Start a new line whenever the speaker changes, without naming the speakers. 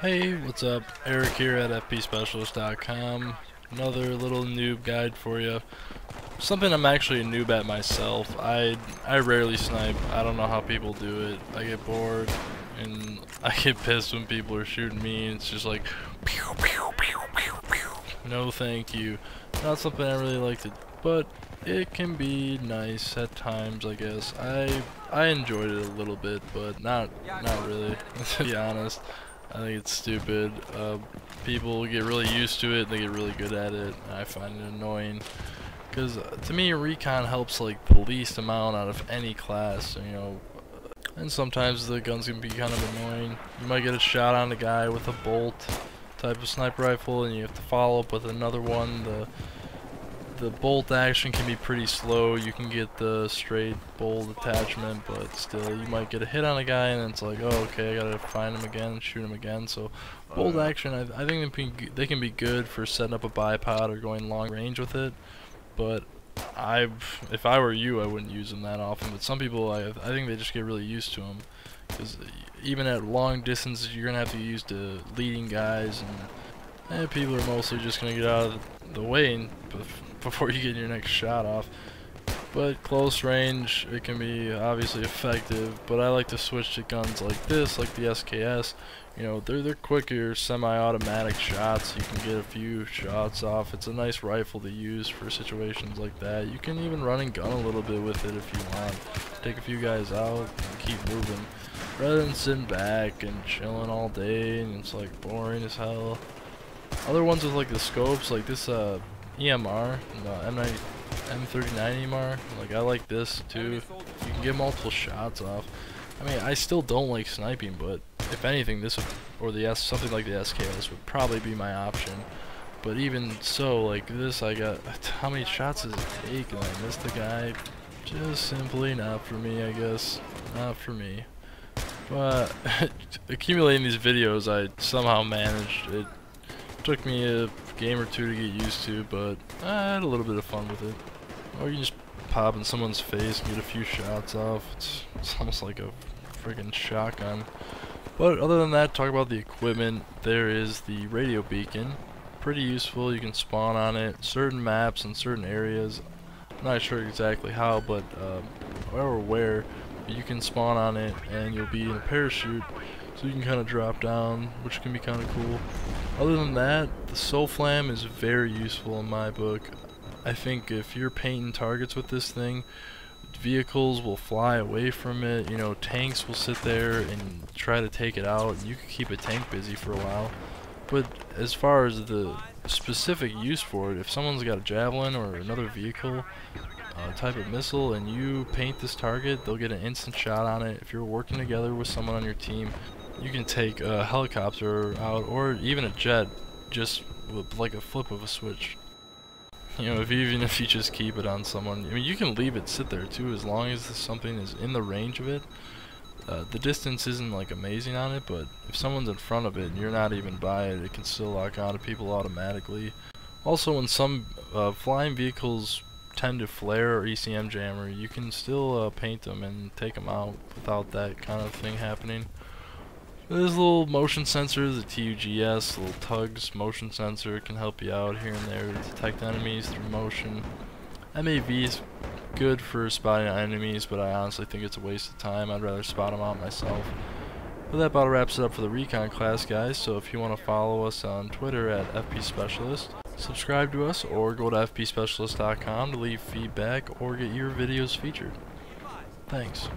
Hey, what's up? Eric here at fpspecialist.com. Another little noob guide for you. Something I'm actually a noob at myself. I rarely snipe. I don't know how people do it. I get bored and I get pissed when people are shooting me. It's just like pew, pew, pew, pew, pew. No thank you. Not something I really like to, but it can be nice at times, I guess. I enjoyed it a little bit, but not really, to be honest. I think it's stupid. People get really used to it, they get really good at it, and I find it annoying. Because to me, Recon helps like the least amount out of any class, you know. And sometimes the guns can be kind of annoying. You might get a shot on a guy with a bolt type of sniper rifle, and you have to follow up with another one. The bolt action can be pretty slow. You can get the straight bolt attachment, but still you might get a hit on a guy and it's like, oh okay, I gotta find him again and shoot him again. So bolt action, I think they can be good for setting up a bipod or going long range with it, but if I were you, I wouldn't use them that often. But some people, I think they just get really used to them, because even at long distances you're gonna have to use the leading guys, and people are mostly just gonna get out of the way before you get your next shot off. But close range, it can be obviously effective, but I like to switch to guns like this, like the SKS. You know, they're quicker semi-automatic shots. You can get a few shots off. It's a nice rifle to use for situations like that. You can even run and gun a little bit with it if you want. Take a few guys out and keep moving, rather than sitting back and chilling all day and it's like boring as hell. Other ones with like the scopes, like this EMR, the M39 EMR, like I like this too. You can get multiple shots off. I mean, I still don't like sniping, but if anything, this would, or something like the SKS would probably be my option. But even so, like this, I got, how many shots does it take? And I missed the guy. Just simply not for me, I guess. Not for me. But accumulating these videos, I somehow managed. It took me a game or two to get used to, but I had a little bit of fun with it. Or you can just pop in someone's face and get a few shots off. It's almost like a friggin' shotgun. But other than that, talk about the equipment. There is the radio beacon. Pretty useful. You can spawn on it. Certain maps and certain areas. I'm not sure exactly how, but or where. But you can spawn on it and you'll be in a parachute, so you can kind of drop down, which can be kind of cool. Other than that, the Soul Flam is very useful in my book. I think if you're painting targets with this thing, vehicles will fly away from it. You know, tanks will sit there and try to take it out. You can keep a tank busy for a while. But as far as the specific use for it, if someone's got a javelin or another vehicle type of missile and you paint this target, they'll get an instant shot on it. If you're working together with someone on your team, you can take a helicopter out, or even a jet, just with like a flip of a switch. You know, even if you just keep it on someone, I mean, you can leave it sit there too, as long as something is in the range of it. The distance isn't like amazing on it, but if someone's in front of it and you're not even by it, it can still lock onto people automatically. Also, when some flying vehicles tend to flare or ECM jammer, you can still paint them and take them out without that kind of thing happening. There's a little motion sensor, the t-ugs, little t-ugs motion sensor, can help you out here and there to detect enemies through motion. MAV is good for spotting enemies, but I honestly think it's a waste of time. I'd rather spot them out myself. But that about wraps it up for the Recon class, guys. So if you want to follow us on Twitter at fpspecialist, subscribe to us, or go to fpspecialist.com to leave feedback or get your videos featured. Thanks.